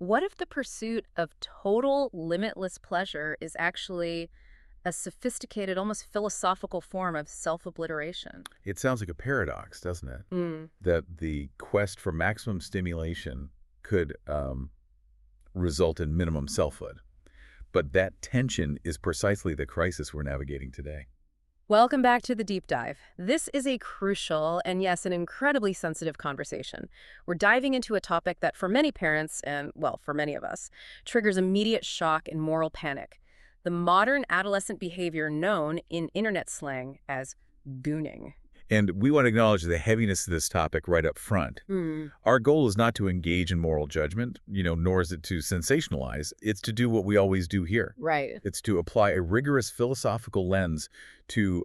What if the pursuit of total limitless pleasure is actually a sophisticated, almost philosophical form of self-obliteration? It sounds like a paradox, doesn't it? Mm. That the quest for maximum stimulation could result in minimum selfhood. But that tension is precisely the crisis we're navigating today. Welcome back to the deep dive. This is a crucial and, yes, an incredibly sensitive conversation. We're diving into a topic that for many parents and, well, for many of us, triggers immediate shock and moral panic. The modern adolescent behavior known in internet slang as gooning. And we want to acknowledge the heaviness of this topic right up front. Hmm. Our goal is not to engage in moral judgment, nor is it to sensationalize. It's to do what we always do here. Right. It's to apply a rigorous philosophical lens to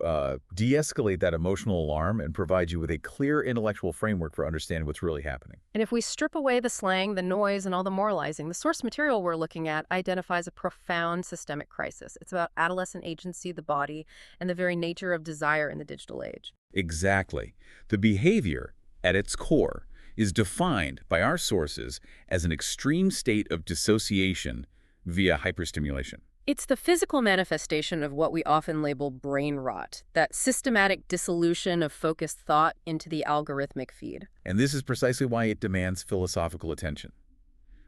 de-escalate that emotional alarm and provide you with a clear intellectual framework for understanding what's really happening. And if we strip away the slang, the noise, and all the moralizing, the source material we're looking at identifies a profound systemic crisis. It's about adolescent agency, the body, and the very nature of desire in the digital age. Exactly. The behavior, at its core, is defined by our sources as an extreme state of dissociation via hyperstimulation. It's the physical manifestation of what we often label brain rot, that systematic dissolution of focused thought into the algorithmic feed. And this is precisely why it demands philosophical attention.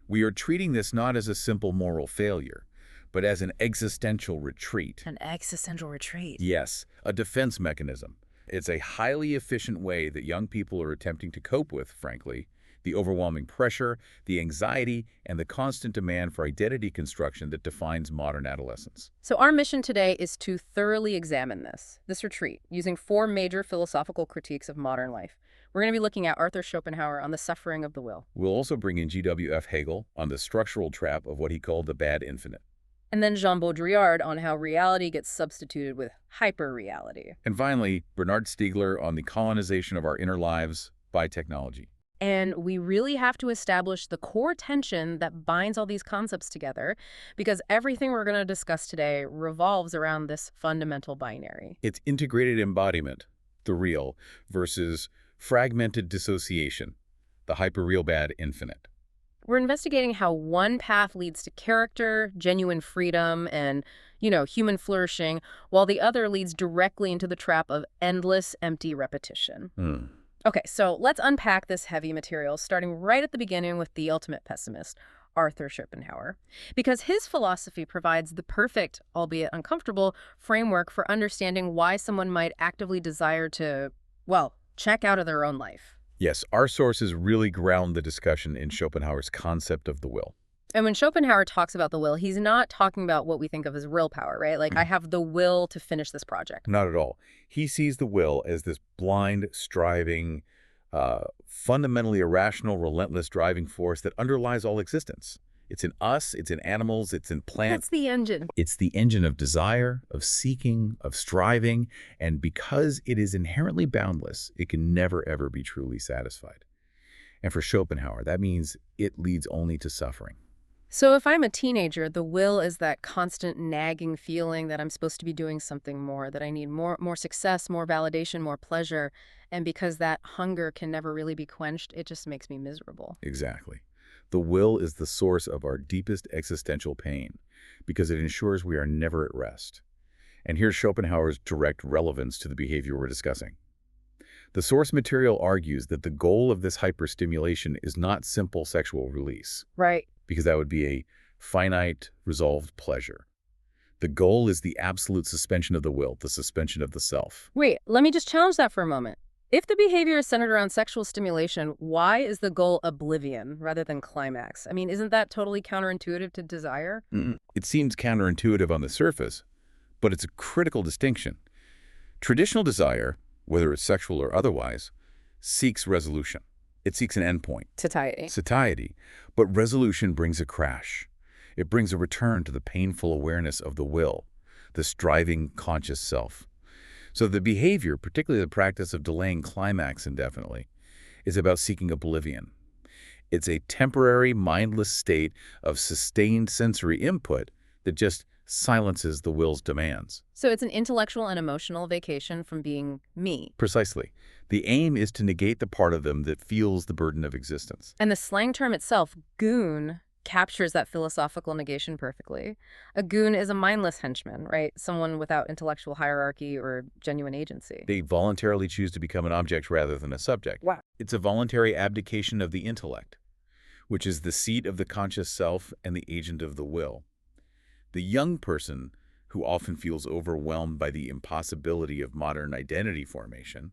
We are treating this not as a simple moral failure, but as an existential retreat. An existential retreat. Yes, a defense mechanism. It's a highly efficient way that young people are attempting to cope with, frankly, the overwhelming pressure, the anxiety, and the constant demand for identity construction that defines modern adolescence. So our mission today is to thoroughly examine this retreat, using 4 major philosophical critiques of modern life. We're going to be looking at Arthur Schopenhauer on the suffering of the will. We'll also bring in G.W.F. Hegel on the structural trap of what he called the bad infinite. And then Jean Baudrillard on how reality gets substituted with hyper-reality. And finally, Bernard Stiegler on the colonization of our inner lives by technology. And we really have to establish the core tension that binds all these concepts together, because everything we're going to discuss today revolves around this fundamental binary. It's integrated embodiment, the real, versus fragmented dissociation, the hyperreal bad infinite. We're investigating how one path leads to character, genuine freedom, and, human flourishing, while the other leads directly into the trap of endless, empty repetition. Okay, so let's unpack this heavy material, starting right at the beginning with the ultimate pessimist, Arthur Schopenhauer, because his philosophy provides the perfect, albeit uncomfortable, framework for understanding why someone might actively desire to, well, check out of their own life. Yes, our sources really ground the discussion in Schopenhauer's concept of the will. And when Schopenhauer talks about the will, he's not talking about what we think of as willpower, right? Like, I have the will to finish this project. Not at all. He sees the will as this blind, striving, fundamentally irrational, relentless driving force that underlies all existence. It's in us, it's in animals, it's in plants. That's the engine. It's the engine of desire, of seeking, of striving, and because it is inherently boundless, it can never, ever be truly satisfied. And for Schopenhauer, that means it leads only to suffering. So if I'm a teenager, the will is that constant nagging feeling that I'm supposed to be doing something more, that I need more success, more validation, more pleasure. And because that hunger can never really be quenched, it just makes me miserable. Exactly. The will is the source of our deepest existential pain because it ensures we are never at rest. And here's Schopenhauer's direct relevance to the behavior we're discussing. The source material argues that the goal of this hyperstimulation is not simple sexual release. Right. Because that would be a finite, resolved pleasure. The goal is the absolute suspension of the will, the suspension of the self. Wait, let me just challenge that for a moment. If the behavior is centered around sexual stimulation, why is the goal oblivion rather than climax? I mean, isn't that totally counterintuitive to desire? It seems counterintuitive on the surface, but it's a critical distinction. Traditional desire, whether it's sexual or otherwise, seeks resolution. It seeks an endpoint. Satiety. But resolution brings a crash. It brings a return to the painful awareness of the will, the striving conscious self. So the behavior, particularly the practice of delaying climax indefinitely, is about seeking oblivion. It's a temporary, mindless state of sustained sensory input that just silences the will's demands. So it's an intellectual and emotional vacation from being me. Precisely. The aim is to negate the part of them that feels the burden of existence. And the slang term itself, goon, captures that philosophical negation perfectly. A goon is a mindless henchman, right? Someone without intellectual hierarchy or genuine agency. They voluntarily choose to become an object rather than a subject. Wow. It's a voluntary abdication of the intellect, which is the seat of the conscious self and the agent of the will. The young person, who often feels overwhelmed by the impossibility of modern identity formation,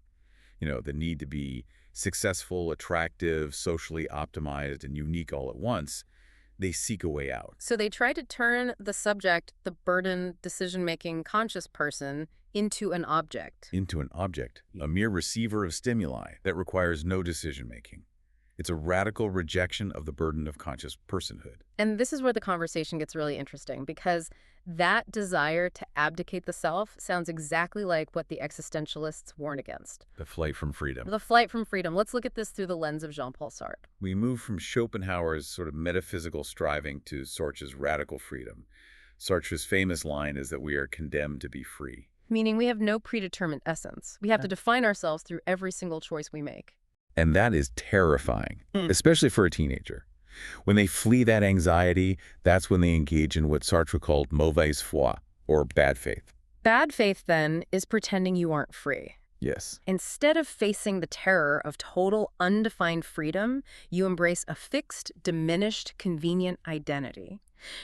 the need to be successful, attractive, socially optimized, and unique all at once, they seek a way out. So they try to turn the subject, the burdened, decision-making, conscious person, into an object. Into an object, a mere receiver of stimuli that requires no decision-making. It's a radical rejection of the burden of conscious personhood. And this is where the conversation gets really interesting, because that desire to abdicate the self sounds exactly like what the existentialists warn against. The flight from freedom. The flight from freedom. Let's look at this through the lens of Jean-Paul Sartre. We move from Schopenhauer's sort of metaphysical striving to Sartre's radical freedom. Sartre's famous line is that we are condemned to be free. Meaning we have no predetermined essence. We have to define ourselves through every single choice we make. And that is terrifying, especially for a teenager. When they flee that anxiety, that's when they engage in what Sartre called mauvaise foi, or bad faith. Bad faith, then, is pretending you aren't free. Yes. Instead of facing the terror of total, undefined freedom, you embrace a fixed, diminished, convenient identity.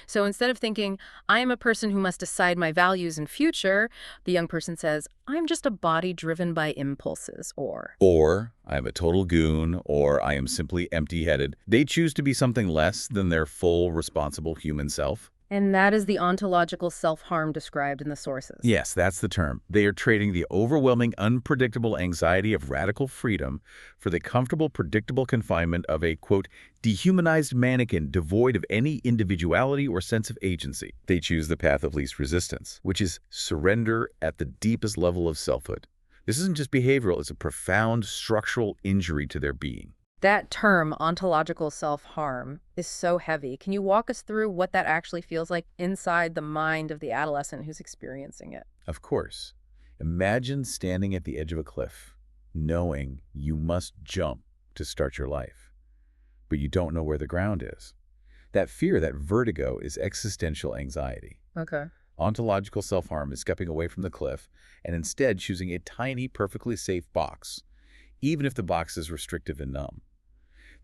So instead of thinking, I am a person who must decide my values and future, the young person says, I'm just a body driven by impulses, or I am a total goon, or I am simply empty-headed. They choose to be something less than their full, responsible human self. And that is the ontological self-harm described in the sources. Yes, that's the term. They are trading the overwhelming, unpredictable anxiety of radical freedom for the comfortable, predictable confinement of a, quote, dehumanized mannequin devoid of any individuality or sense of agency. They choose the path of least resistance, which is surrender at the deepest level of selfhood. This isn't just behavioral, it's a profound structural injury to their being. That term, ontological self-harm, is so heavy. Can you walk us through what that actually feels like inside the mind of the adolescent who's experiencing it? Of course. Imagine standing at the edge of a cliff, knowing you must jump to start your life, but you don't know where the ground is. That fear, that vertigo, is existential anxiety. Okay. Ontological self-harm is stepping away from the cliff and instead choosing a tiny, perfectly safe box, even if the box is restrictive and numb.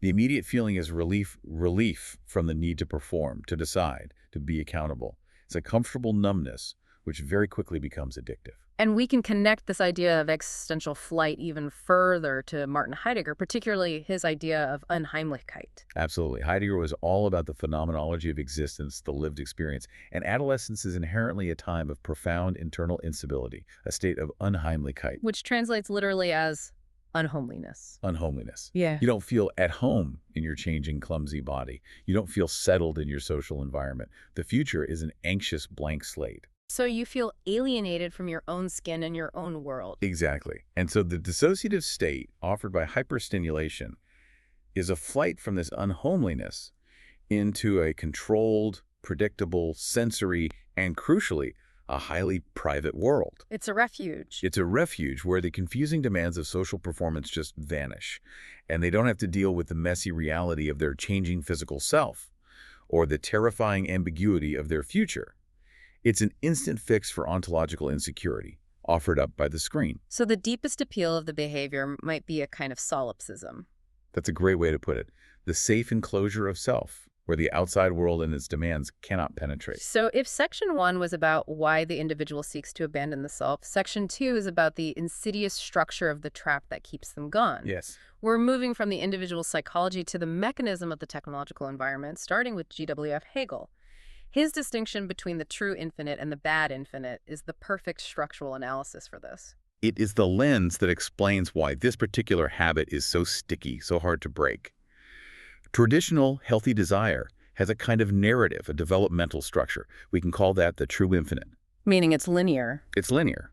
The immediate feeling is relief from the need to perform, to decide, to be accountable. It's a comfortable numbness, which very quickly becomes addictive. And we can connect this idea of existential flight even further to Martin Heidegger, particularly his idea of Unheimlichkeit. Absolutely. Heidegger was all about the phenomenology of existence, the lived experience. And adolescence is inherently a time of profound internal instability, a state of Unheimlichkeit. Which translates literally as unhomeliness. Unhomeliness. Yeah. You don't feel at home in your changing, clumsy body. You don't feel settled in your social environment. The future is an anxious blank slate. So you feel alienated from your own skin and your own world. Exactly. And so the dissociative state offered by hyperstimulation is a flight from this unhomeliness into a controlled, predictable, sensory, and crucially, a highly private world. It's a refuge. It's a refuge where the confusing demands of social performance just vanish, and they don't have to deal with the messy reality of their changing physical self or the terrifying ambiguity of their future. It's an instant fix for ontological insecurity, offered up by the screen. So the deepest appeal of the behavior might be a kind of solipsism. That's a great way to put it. The safe enclosure of self, where the outside world and its demands cannot penetrate. So if Section 1 was about why the individual seeks to abandon the self, Section 2 is about the insidious structure of the trap that keeps them gone. Yes. We're moving from the individual psychology to the mechanism of the technological environment, starting with G.W.F. Hegel. His distinction between the true infinite and the bad infinite is the perfect structural analysis for this. It is the lens that explains why this particular habit is so sticky, so hard to break. Traditional healthy desire has a kind of narrative, a developmental structure. We can call that the true infinite. Meaning it's linear. It's linear.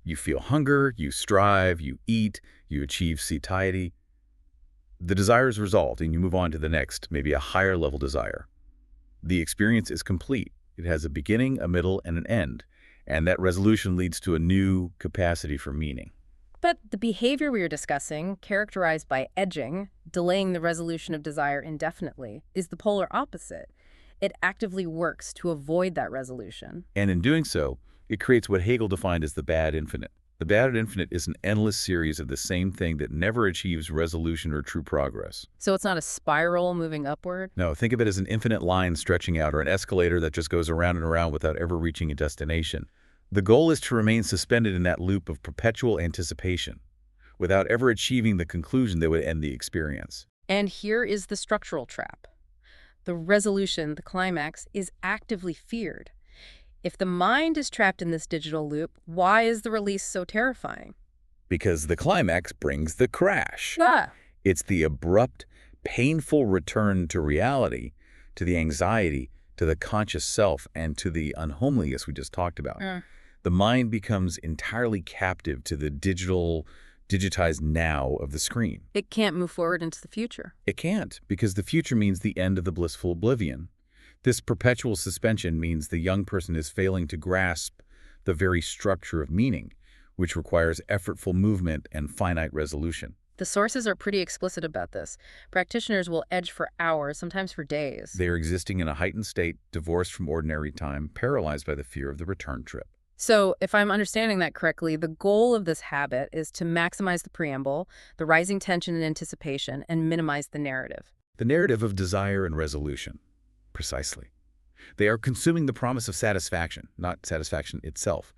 You feel hunger, you strive, you eat, you achieve satiety. The desire is resolved and you move on to the next, maybe a higher level desire. The experience is complete. It has a beginning, a middle, and an end. And that resolution leads to a new capacity for meaning. But the behavior we are discussing, characterized by edging, delaying the resolution of desire indefinitely, is the polar opposite. It actively works to avoid that resolution. And in doing so, it creates what Hegel defined as the bad infinite. The bad infinite is an endless series of the same thing that never achieves resolution or true progress. So it's not a spiral moving upward? No, think of it as an infinite line stretching out or an escalator that just goes around and around without ever reaching a destination. The goal is to remain suspended in that loop of perpetual anticipation, without ever achieving the conclusion that would end the experience. And here is the structural trap. The resolution, the climax, is actively feared. If the mind is trapped in this digital loop, why is the release so terrifying? Because the climax brings the crash. Ah. It's the abrupt, painful return to reality, to the anxiety, to the conscious self, and to the unhomeliness we just talked about. The mind becomes entirely captive to the digitized now of the screen. It can't move forward into the future. It can't, because the future means the end of the blissful oblivion. This perpetual suspension means the young person is failing to grasp the very structure of meaning, which requires effortful movement and finite resolution. The sources are pretty explicit about this. Practitioners will edge for hours, sometimes for days. They are existing in a heightened state, divorced from ordinary time, paralyzed by the fear of the return trip. So, if I'm understanding that correctly, the goal of this habit is to maximize the preamble, the rising tension and anticipation, and minimize the narrative. The narrative of desire and resolution. Precisely. They are consuming the promise of satisfaction, not satisfaction itself.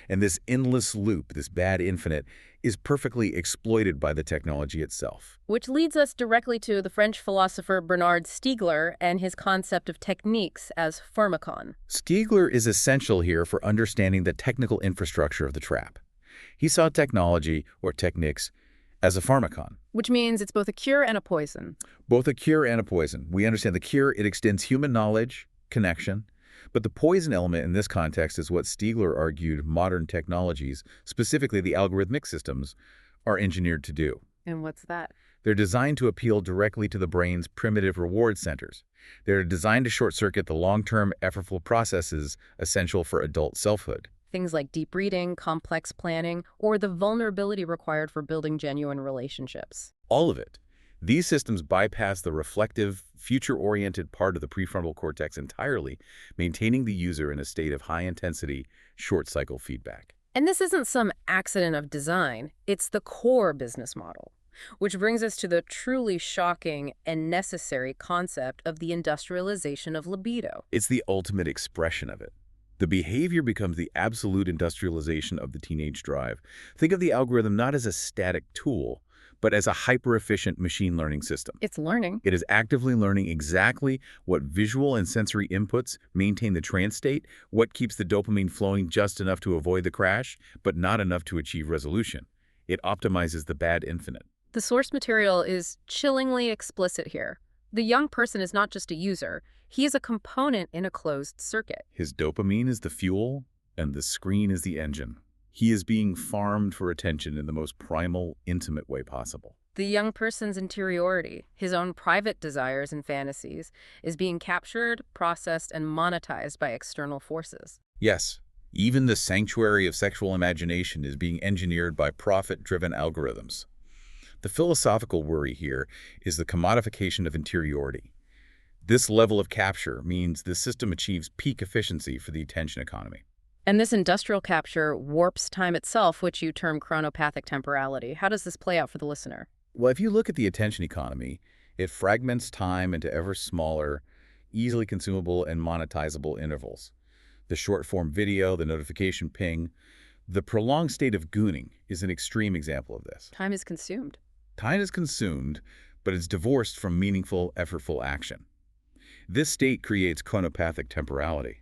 And this endless loop, this bad infinite, is perfectly exploited by the technology itself. Which leads us directly to the French philosopher Bernard Stiegler and his concept of techniques as pharmakon. Stiegler is essential here for understanding the technical infrastructure of the trap. He saw technology, or techniques, as a pharmakon. Which means it's both a cure and a poison. Both a cure and a poison. We understand the cure, it extends human knowledge, connection, but the poison element in this context is what Stiegler argued modern technologies, specifically the algorithmic systems, are engineered to do. And what's that? They're designed to appeal directly to the brain's primitive reward centers. They're designed to short-circuit the long-term, effortful processes essential for adult selfhood. Things like deep reading, complex planning, or the vulnerability required for building genuine relationships. All of it. These systems bypass the reflective, future-oriented part of the prefrontal cortex entirely, maintaining the user in a state of high-intensity, short-cycle feedback. And this isn't some accident of design. It's the core business model. Which brings us to the truly shocking and necessary concept of the industrialization of libido. It's the ultimate expression of it. The behavior becomes the absolute industrialization of the teenage drive. Think of the algorithm not as a static tool, but as a hyper-efficient machine learning system. It's learning. It is actively learning exactly what visual and sensory inputs maintain the trance state, what keeps the dopamine flowing just enough to avoid the crash, but not enough to achieve resolution. It optimizes the bad infinite. The source material is chillingly explicit here. The young person is not just a user. He is a component in a closed circuit. His dopamine is the fuel, and the screen is the engine. He is being farmed for attention in the most primal, intimate way possible. The young person's interiority, his own private desires and fantasies, is being captured, processed, and monetized by external forces. Yes, even the sanctuary of sexual imagination is being engineered by profit-driven algorithms. The philosophical worry here is the commodification of interiority. This level of capture means the system achieves peak efficiency for the attention economy. And this industrial capture warps time itself, which you term chronopathic temporality. How does this play out for the listener? Well, if you look at the attention economy, it fragments time into ever smaller, easily consumable and monetizable intervals. The short-form video, the notification ping, the prolonged state of gooning is an extreme example of this. Time is consumed. Time is consumed, but it's divorced from meaningful, effortful action. This state creates chronopathic temporality.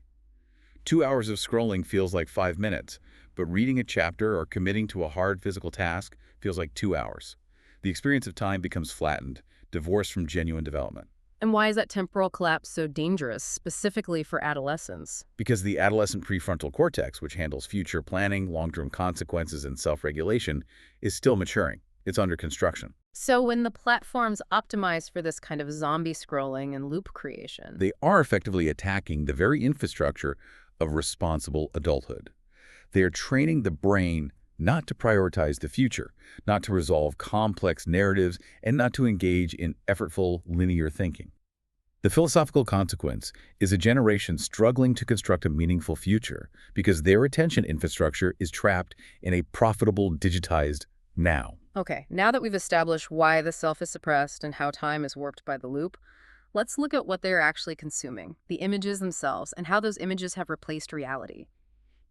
2 hours of scrolling feels like 5 minutes, but reading a chapter or committing to a hard physical task feels like 2 hours. The experience of time becomes flattened, divorced from genuine development. And why is that temporal collapse so dangerous, specifically for adolescents? Because the adolescent prefrontal cortex, which handles future planning, long-term consequences, and self-regulation, is still maturing. It's under construction. So when the platforms optimize for this kind of zombie scrolling and loop creation, they are effectively attacking the very infrastructure of responsible adulthood. They are training the brain not to prioritize the future, not to resolve complex narratives, and not to engage in effortful linear thinking. The philosophical consequence is a generation struggling to construct a meaningful future because their attention infrastructure is trapped in a profitable, digitized now. Okay, now that we've established why the self is suppressed and how time is warped by the loop, let's look at what they're actually consuming, the images themselves, and how those images have replaced reality.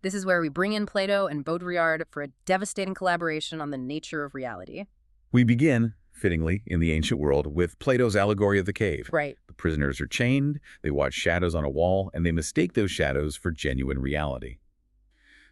This is where we bring in Plato and Baudrillard for a devastating collaboration on the nature of reality. We begin, fittingly, in the ancient world with Plato's allegory of the cave. Right. The prisoners are chained, they watch shadows on a wall, and they mistake those shadows for genuine reality.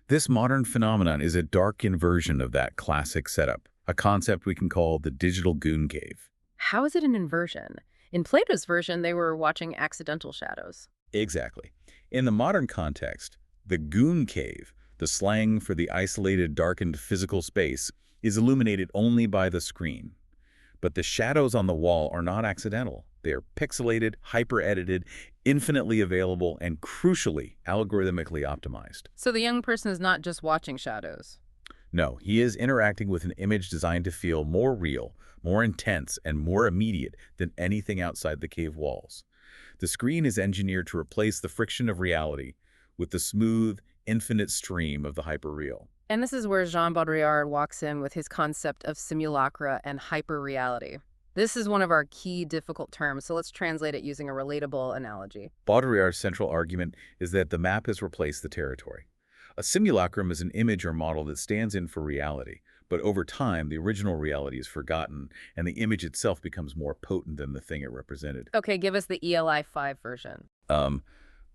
This modern phenomenon is a dark inversion of that classic setup, a concept we can call the digital goon cave. How is it an inversion? In Plato's version, they were watching accidental shadows. Exactly. In the modern context, the goon cave, the slang for the isolated, darkened physical space, is illuminated only by the screen. But the shadows on the wall are not accidental. They are pixelated, hyper-edited, infinitely available, and crucially, algorithmically optimized. So the young person is not just watching shadows. No, he is interacting with an image designed to feel more real, more intense, and more immediate than anything outside the cave walls. The screen is engineered to replace the friction of reality with the smooth, infinite stream of the hyperreal. And this is where Jean Baudrillard walks in with his concept of simulacra and hyperreality. This is one of our key difficult terms, so let's translate it using a relatable analogy. Baudrillard's central argument is that the map has replaced the territory. A simulacrum is an image or model that stands in for reality, but over time, the original reality is forgotten, and the image itself becomes more potent than the thing it represented. Okay, give us the ELI 5 version.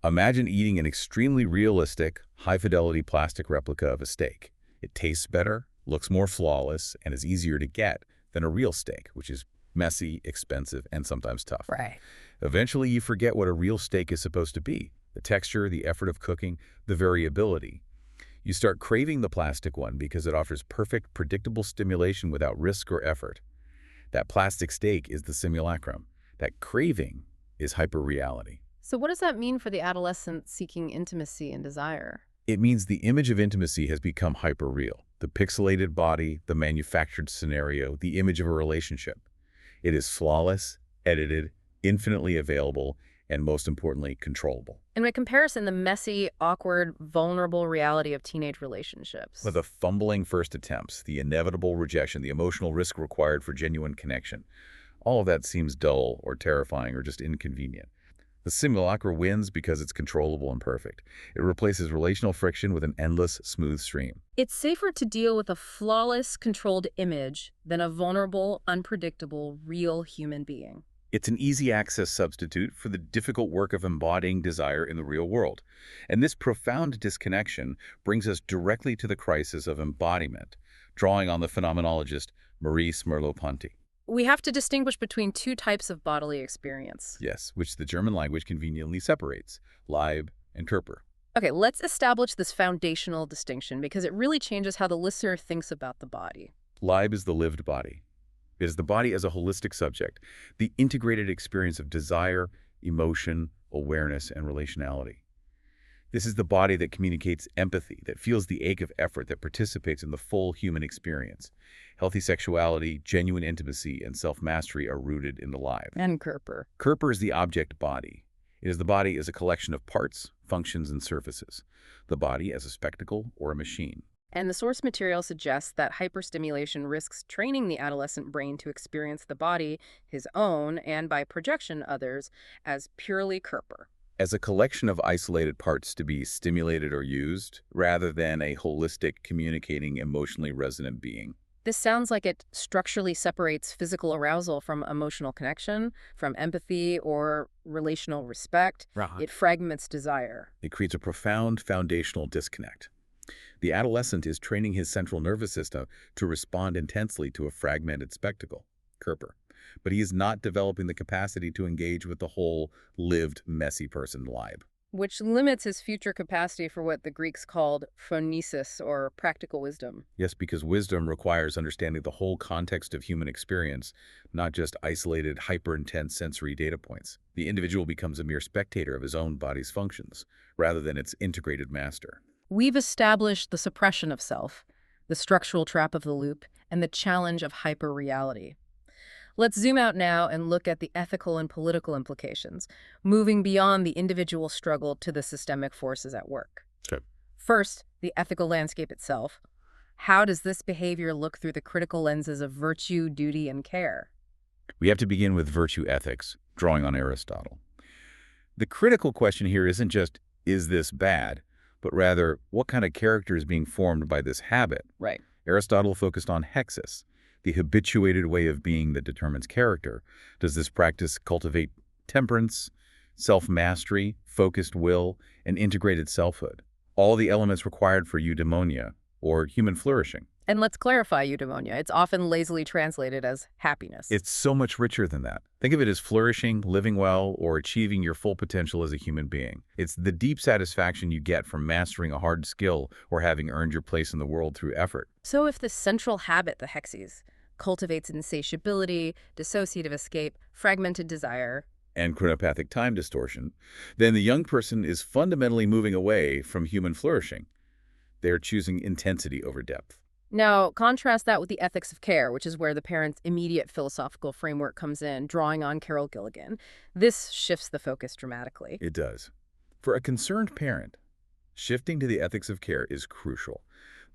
Imagine eating an extremely realistic, high-fidelity plastic replica of a steak. It tastes better, looks more flawless, and is easier to get than a real steak, which is messy, expensive, and sometimes tough. Right. Eventually, you forget what a real steak is supposed to be. The texture, the effort of cooking, the variability. You start craving the plastic one because it offers perfect, predictable stimulation without risk or effort. That plastic steak is the simulacrum. That craving is hyperreality. So what does that mean for the adolescent seeking intimacy and desire? It means the image of intimacy has become hyperreal. The pixelated body, the manufactured scenario, the image of a relationship. It is flawless, edited, infinitely available, and most importantly, controllable. And by comparison, the messy, awkward, vulnerable reality of teenage relationships. With the fumbling first attempts, the inevitable rejection, the emotional risk required for genuine connection. All of that seems dull or terrifying or just inconvenient. The simulacra wins because it's controllable and perfect. It replaces relational friction with an endless, smooth stream. It's safer to deal with a flawless, controlled image than a vulnerable, unpredictable, real human being. It's an easy access substitute for the difficult work of embodying desire in the real world. And this profound disconnection brings us directly to the crisis of embodiment, drawing on the phenomenologist Maurice Merleau-Ponty. We have to distinguish between two types of bodily experience. Yes, which the German language conveniently separates, Leib and Körper. Okay, let's establish this foundational distinction because it really changes how the listener thinks about the body. Leib is the lived body. It is the body as a holistic subject, the integrated experience of desire, emotion, awareness, and relationality. This is the body that communicates empathy, that feels the ache of effort, that participates in the full human experience. Healthy sexuality, genuine intimacy, and self-mastery are rooted in the Leib. And Körper. Körper is the object body. It is the body as a collection of parts, functions, and surfaces. The body as a spectacle or a machine. And the source material suggests that hyperstimulation risks training the adolescent brain to experience the body, his own, and by projection others, as purely Körper. As a collection of isolated parts to be stimulated or used, rather than a holistic, communicating, emotionally resonant being. This sounds like it structurally separates physical arousal from emotional connection, from empathy or relational respect. Right. It fragments desire. It creates a profound foundational disconnect. The adolescent is training his central nervous system to respond intensely to a fragmented spectacle, Körper. But he is not developing the capacity to engage with the whole, lived, messy person, Leib. Which limits his future capacity for what the Greeks called phronesis, or practical wisdom. Yes, because wisdom requires understanding the whole context of human experience, not just isolated, hyper-intense sensory data points. The individual becomes a mere spectator of his own body's functions, rather than its integrated master. We've established the suppression of self, the structural trap of the loop, and the challenge of hyperreality. Let's zoom out now and look at the ethical and political implications, moving beyond the individual struggle to the systemic forces at work. Okay. First, the ethical landscape itself. How does this behavior look through the critical lenses of virtue, duty, and care? We have to begin with virtue ethics, drawing on Aristotle. The critical question here isn't just, is this bad, but rather, what kind of character is being formed by this habit? Right. Aristotle focused on hexis, the habituated way of being that determines character. Does this practice cultivate temperance, self-mastery, focused will, and integrated selfhood? All the elements required for eudaimonia, or human flourishing. And let's clarify eudaimonia. It's often lazily translated as happiness. It's so much richer than that. Think of it as flourishing, living well, or achieving your full potential as a human being. It's the deep satisfaction you get from mastering a hard skill or having earned your place in the world through effort. So if the central habit, the hexes, cultivates insatiability, dissociative escape, fragmented desire, and chronopathic time distortion, then the young person is fundamentally moving away from human flourishing. They're choosing intensity over depth. Now, contrast that with the ethics of care, which is where the parent's immediate philosophical framework comes in, drawing on Carol Gilligan. This shifts the focus dramatically. It does. For a concerned parent, shifting to the ethics of care is crucial.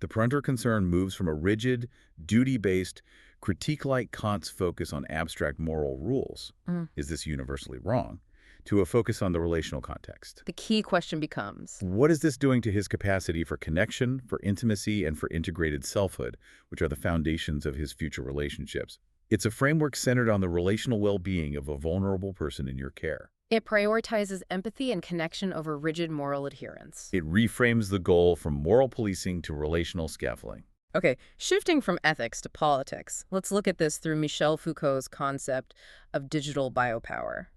The parental concern moves from a rigid, duty-based, critique-like Kant's focus on abstract moral rules, is this universally wrong, to a focus on the relational context. The key question becomes, what is this doing to his capacity for connection, for intimacy, and for integrated selfhood, which are the foundations of his future relationships? It's a framework centered on the relational well-being of a vulnerable person in your care. it prioritizes empathy and connection over rigid moral adherence. It reframes the goal from moral policing to relational scaffolding. Okay, shifting from ethics to politics, let's look at this through Michel Foucault's concept of digital biopower.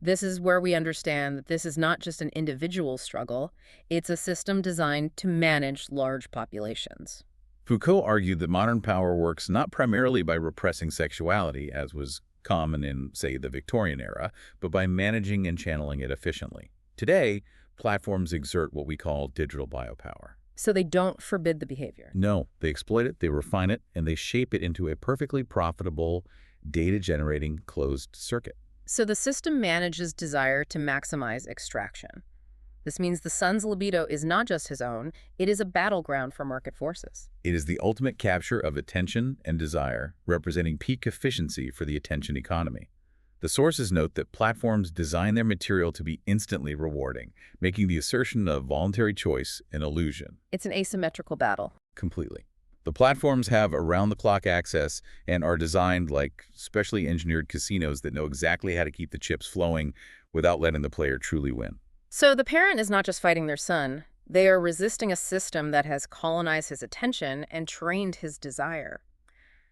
This is where we understand that this is not just an individual struggle, it's a system designed to manage large populations. Foucault argued that modern power works not primarily by repressing sexuality, as was common in, say, the Victorian era, but by managing and channeling it efficiently. Today, platforms exert what we call digital biopower. So they don't forbid the behavior. No, they exploit it, they refine it, and they shape it into a perfectly profitable, data-generating closed circuit. So the system manages desire to maximize extraction. This means the son's libido is not just his own, it is a battleground for market forces. It is the ultimate capture of attention and desire, representing peak efficiency for the attention economy. The sources note that platforms design their material to be instantly rewarding, making the assertion of voluntary choice an illusion. It's an asymmetrical battle. Completely. The platforms have around-the-clock access and are designed like specially engineered casinos that know exactly how to keep the chips flowing without letting the player truly win. So the parent is not just fighting their son, they are resisting a system that has colonized his attention and trained his desire.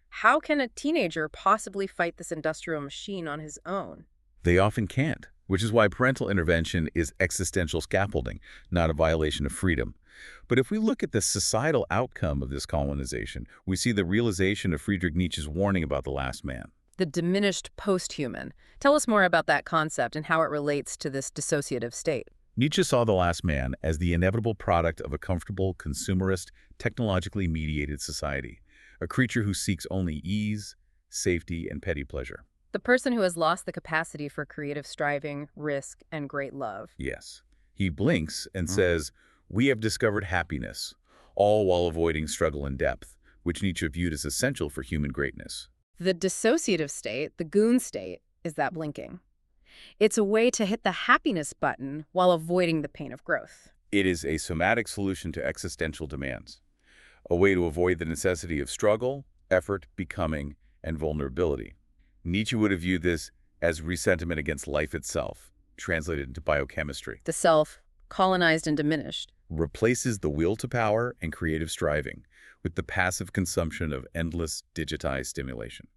How can a teenager possibly fight this industrial machine on his own? They often can't, which is why parental intervention is existential scaffolding, not a violation of freedom. But if we look at the societal outcome of this colonization, we see the realization of Friedrich Nietzsche's warning about the last man. The diminished post-human. Tell us more about that concept and how it relates to this dissociative state. Nietzsche saw the last man as the inevitable product of a comfortable, consumerist, technologically mediated society, a creature who seeks only ease, safety, and petty pleasure. The person who has lost the capacity for creative striving, risk, and great love. Yes. He blinks and says, "We have discovered happiness," all while avoiding struggle and depth, which Nietzsche viewed as essential for human greatness. The dissociative state, the goon state, is that blinking. It's a way to hit the happiness button while avoiding the pain of growth. It is a somatic solution to existential demands, a way to avoid the necessity of struggle, effort, becoming, and vulnerability. Nietzsche would have viewed this as resentment against life itself, translated into biochemistry. The self, colonized and diminished, replaces the will to power and creative striving with the passive consumption of endless digitized stimulation.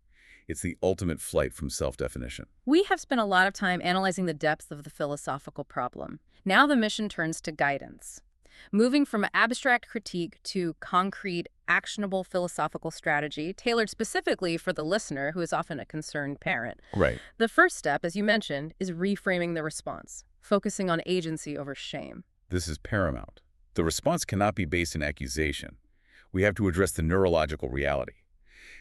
It's the ultimate flight from self-definition. We have spent a lot of time analyzing the depth of the philosophical problem. Now the mission turns to guidance. Moving from abstract critique to concrete, actionable philosophical strategy tailored specifically for the listener who is often a concerned parent. Right. The first step, as you mentioned, is reframing the response, focusing on agency over shame. This is paramount. The response cannot be based in accusation. We have to address the neurological reality.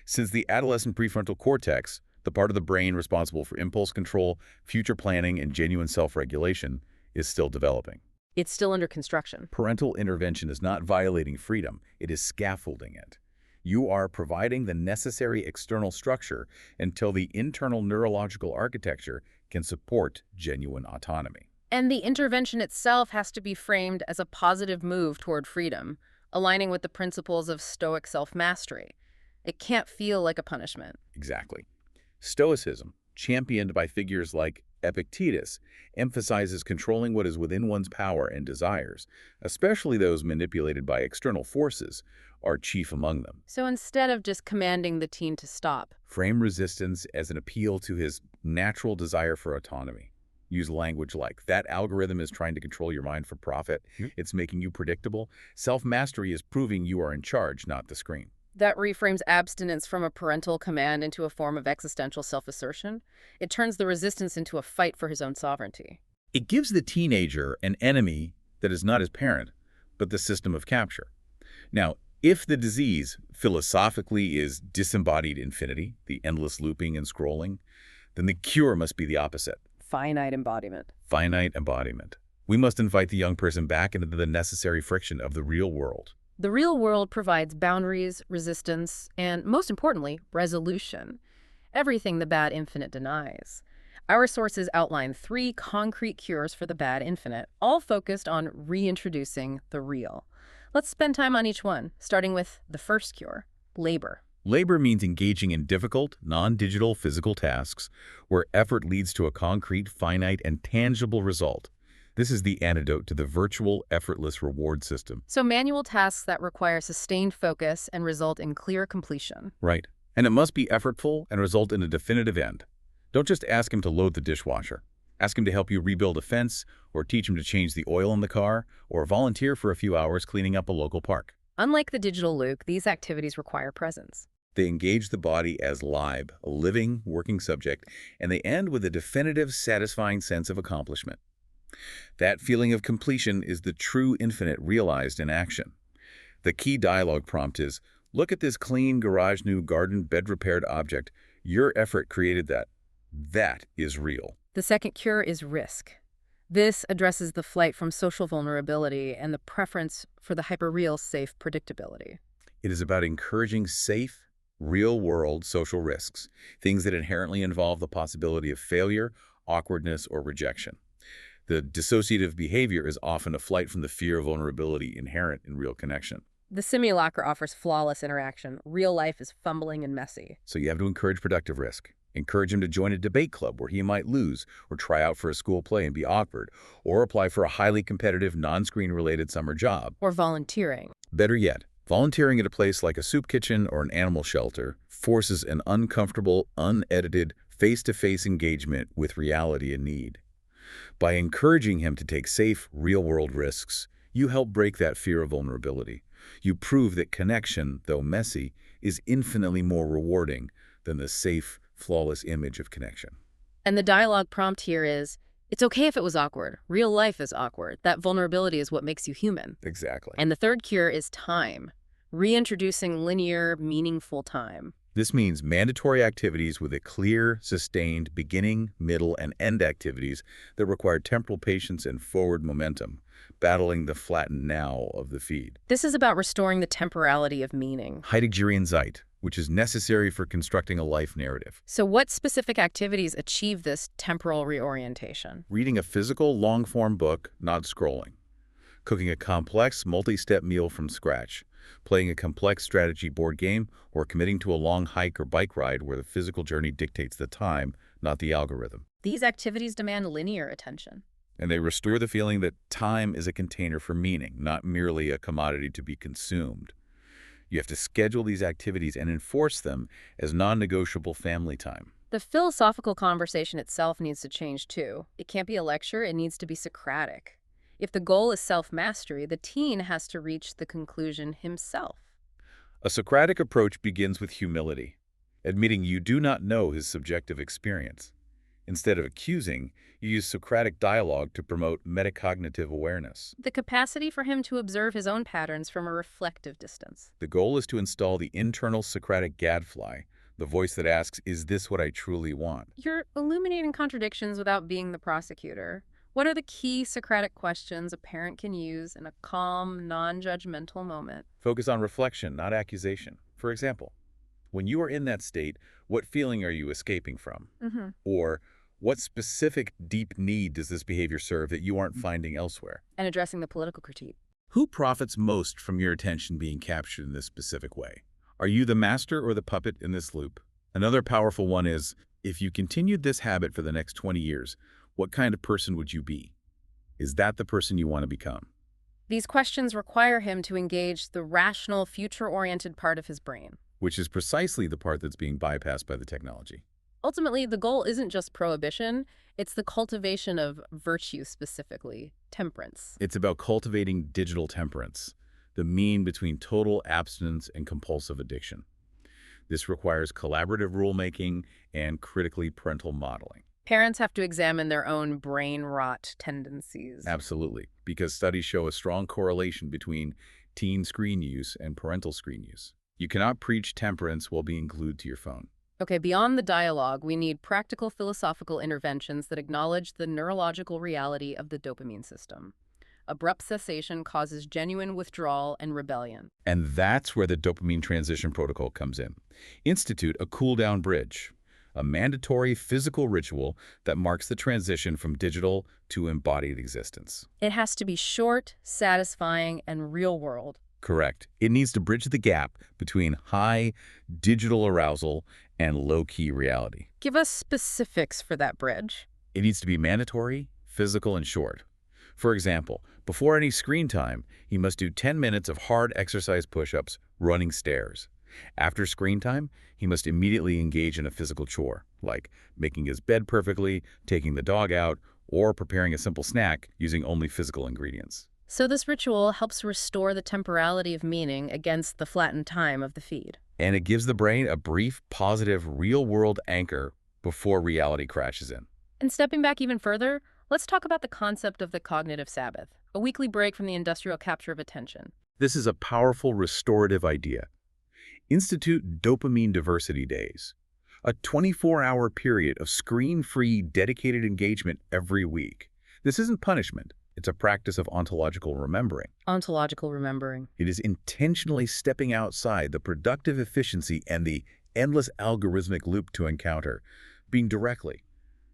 Since the adolescent prefrontal cortex, The part of the brain responsible for impulse control, future planning, and genuine self-regulation is still developing. It's still under construction. Parental intervention is not violating freedom, it is scaffolding it. You are providing the necessary external structure until the internal neurological architecture can support genuine autonomy. And the intervention itself has to be framed as a positive move toward freedom, aligning with the principles of Stoic self-mastery. It can't feel like a punishment. Exactly. Stoicism, championed by figures like Epictetus, emphasizes controlling what is within one's power and desires, especially those manipulated by external forces, are chief among them. So instead of just commanding the teen to stop, frame resistance as an appeal to his natural desire for autonomy. Use language like, that algorithm is trying to control your mind for profit. It's making you predictable. Self-mastery is proving you are in charge, not the screen. That reframes abstinence from a parental command into a form of existential self-assertion. It turns the resistance into a fight for his own sovereignty. It gives the teenager an enemy that is not his parent, but the system of capture. Now, if the disease philosophically is disembodied infinity, the endless looping and scrolling, then the cure must be the opposite. Finite embodiment. Finite embodiment. We must invite the young person back into the necessary friction of the real world. The real world provides boundaries, resistance, and, most importantly, resolution. Everything the bad infinite denies. Our sources outline 3 concrete cures for the bad infinite, all focused on reintroducing the real. Let's spend time on each one, starting with the first cure, labor. Labor means engaging in difficult, non-digital physical tasks where effort leads to a concrete, finite, and tangible result. This is the antidote to the virtual, effortless reward system. So manual tasks that require sustained focus and result in clear completion. Right. And it must be effortful and result in a definitive end. Don't just ask him to load the dishwasher. Ask him to help you rebuild a fence, or teach him to change the oil in the car, or volunteer for a few hours cleaning up a local park. Unlike the digital Luke, these activities require presence. They engage the body as live, a living, working subject, and they end with a definitive, satisfying sense of accomplishment. That feeling of completion is the true infinite realized in action. The key dialogue prompt is, look at this clean, garage-new, garden, bed-repaired object. Your effort created that. That is real. The second cure is risk. This addresses the flight from social vulnerability and the preference for the hyperreal safe predictability. It is about encouraging safe, real-world social risks, things that inherently involve the possibility of failure, awkwardness, or rejection. The dissociative behavior is often a flight from the fear of vulnerability inherent in real connection. The simulacra offers flawless interaction. Real life is fumbling and messy. So you have to encourage productive risk. Encourage him to join a debate club where he might lose, or try out for a school play and be awkward, or apply for a highly competitive, non-screen-related summer job. Or volunteering. Better yet, volunteering at a place like a soup kitchen or an animal shelter forces an uncomfortable, unedited, face-to-face engagement with reality and need. By encouraging him to take safe, real-world risks, you help break that fear of vulnerability. You prove that connection, though messy, is infinitely more rewarding than the safe, flawless image of connection. And the dialogue prompt here is, it's okay if it was awkward. Real life is awkward. That vulnerability is what makes you human. Exactly. And the third cure is time. Reintroducing linear, meaningful time. This means mandatory activities with a clear, sustained beginning, middle, and end activities that require temporal patience and forward momentum, battling the flattened now of the feed. This is about restoring the temporality of meaning. Heideggerian Zeit, which is necessary for constructing a life narrative. So what specific activities achieve this temporal reorientation? Reading a physical, long-form book, not scrolling. Cooking a complex, multi-step meal from scratch. Playing a complex strategy board game, or committing to a long hike or bike ride where the physical journey dictates the time, not the algorithm. These activities demand linear attention. And they restore the feeling that time is a container for meaning, not merely a commodity to be consumed. You have to schedule these activities and enforce them as non-negotiable family time. The philosophical conversation itself needs to change too. It can't be a lecture, it needs to be Socratic. If the goal is self-mastery, the teen has to reach the conclusion himself. A Socratic approach begins with humility, admitting you do not know his subjective experience. Instead of accusing, you use Socratic dialogue to promote metacognitive awareness. The capacity for him to observe his own patterns from a reflective distance. The goal is to install the internal Socratic gadfly, the voice that asks, is this what I truly want? You're illuminating contradictions without being the prosecutor. What are the key Socratic questions a parent can use in a calm, non-judgmental moment? Focus on reflection, not accusation. For example, when you are in that state, what feeling are you escaping from? Or what specific deep need does this behavior serve that you aren't finding elsewhere? And addressing the political critique. Who profits most from your attention being captured in this specific way? Are you the master or the puppet in this loop? Another powerful one is, if you continued this habit for the next 20 years, what kind of person would you be? Is that the person you want to become? These questions require him to engage the rational, future-oriented part of his brain. Which is precisely the part that's being bypassed by the technology. Ultimately, the goal isn't just prohibition, it's the cultivation of virtue specifically, temperance. It's about cultivating digital temperance, the mean between total abstinence and compulsive addiction. This requires collaborative rulemaking and critically parental modeling. Parents have to examine their own brain rot tendencies. Absolutely, because studies show a strong correlation between teen screen use and parental screen use. You cannot preach temperance while being glued to your phone. Okay, beyond the dialogue, we need practical philosophical interventions that acknowledge the neurological reality of the dopamine system. Abrupt cessation causes genuine withdrawal and rebellion. And that's where the dopamine transition protocol comes in. Institute a cool-down bridge, a mandatory physical ritual that marks the transition from digital to embodied existence. It has to be short, satisfying, and real-world. Correct. It needs to bridge the gap between high digital arousal and low-key reality. Give us specifics for that bridge. It needs to be mandatory, physical, and short. For example, before any screen time, he must do 10 minutes of hard exercise push-ups, running stairs. After screen time, he must immediately engage in a physical chore, like making his bed perfectly, taking the dog out, or preparing a simple snack using only physical ingredients. So this ritual helps restore the temporality of meaning against the flattened time of the feed. And it gives the brain a brief, positive, real-world anchor before reality crashes in. And stepping back even further, let's talk about the concept of the cognitive Sabbath, a weekly break from the industrial capture of attention. This is a powerful restorative idea. Institute dopamine diversity days, a 24-hour period of screen-free, dedicated engagement every week. This isn't punishment. It's a practice of ontological remembering. Ontological remembering. It is intentionally stepping outside the productive efficiency and the endless algorithmic loop to encounter, being directly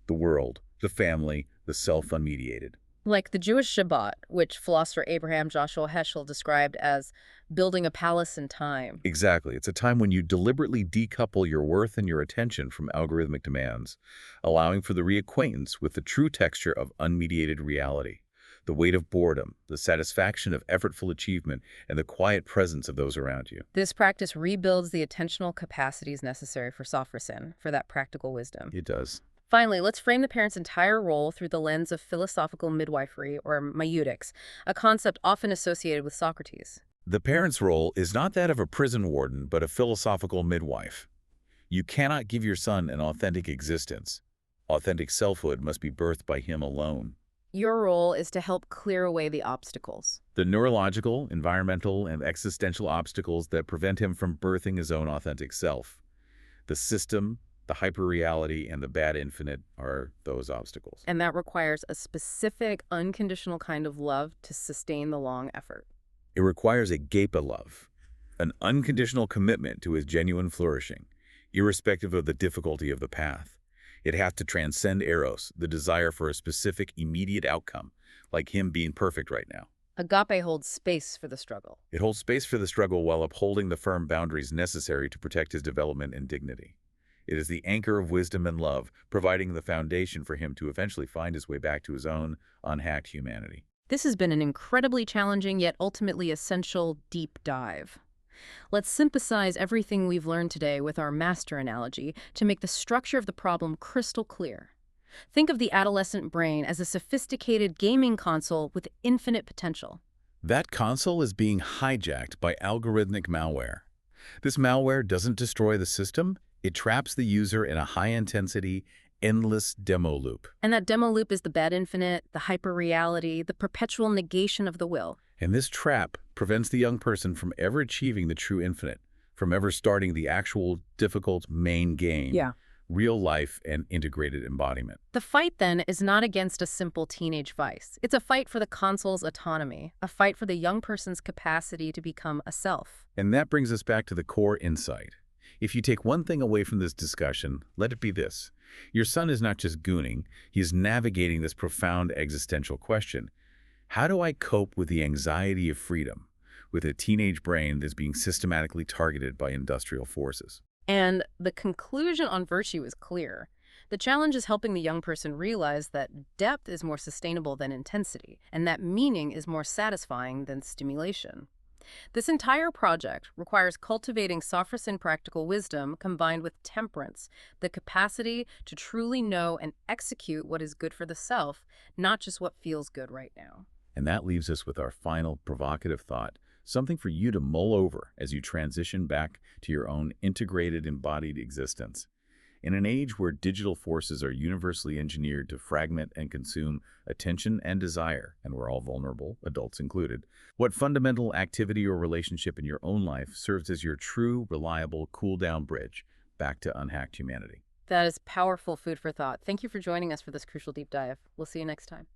the world, the family, the self unmediated. Like the Jewish Shabbat, which philosopher Abraham Joshua Heschel described as building a palace in time. Exactly. It's a time when you deliberately decouple your worth and your attention from algorithmic demands, allowing for the reacquaintance with the true texture of unmediated reality. The weight of boredom, the satisfaction of effortful achievement, and the quiet presence of those around you. This practice rebuilds the attentional capacities necessary for sophrosin, for that practical wisdom. It does. Finally, let's frame the parent's entire role through the lens of philosophical midwifery, or maieudics, a concept often associated with Socrates. The parent's role is not that of a prison warden, but a philosophical midwife. You cannot give your son an authentic existence. Authentic selfhood must be birthed by him alone. Your role is to help clear away the obstacles. The neurological, environmental, and existential obstacles that prevent him from birthing his own authentic self. The system, the hyperreality, and the bad infinite are those obstacles. And that requires a specific, unconditional kind of love to sustain the long effort. It requires a gepa love, an unconditional commitment to his genuine flourishing, irrespective of the difficulty of the path. It has to transcend eros, the desire for a specific, immediate outcome, like him being perfect right now. Agape holds space for the struggle. It holds space for the struggle while upholding the firm boundaries necessary to protect his development and dignity. It is the anchor of wisdom and love, providing the foundation for him to eventually find his way back to his own unhacked humanity. This has been an incredibly challenging yet ultimately essential deep dive. Let's synthesize everything we've learned today with our master analogy to make the structure of the problem crystal clear. Think of the adolescent brain as a sophisticated gaming console with infinite potential. That console is being hijacked by algorithmic malware. This malware doesn't destroy the system, it traps the user in a high-intensity, endless demo loop. And that demo loop is the bad infinite, the hyperreality, the perpetual negation of the will. And this trap prevents the young person from ever achieving the true infinite, from ever starting the actual difficult main game. Yeah. Real life and integrated embodiment. The fight, then, is not against a simple teenage vice. It's a fight for the console's autonomy, a fight for the young person's capacity to become a self. And that brings us back to the core insight. If you take one thing away from this discussion, let it be this. Your son is not just gooning, he is navigating this profound existential question. How do I cope with the anxiety of freedom, with a teenage brain that's being systematically targeted by industrial forces? And the conclusion on virtue is clear. The challenge is helping the young person realize that depth is more sustainable than intensity, and that meaning is more satisfying than stimulation. This entire project requires cultivating sophros and practical wisdom combined with temperance, the capacity to truly know and execute what is good for the self, not just what feels good right now. And that leaves us with our final provocative thought, something for you to mull over as you transition back to your own integrated, embodied existence. In an age where digital forces are universally engineered to fragment and consume attention and desire, and we're all vulnerable, adults included, what fundamental activity or relationship in your own life serves as your true, reliable, cool-down bridge back to unhacked humanity? That is powerful food for thought. Thank you for joining us for this crucial deep dive. We'll see you next time.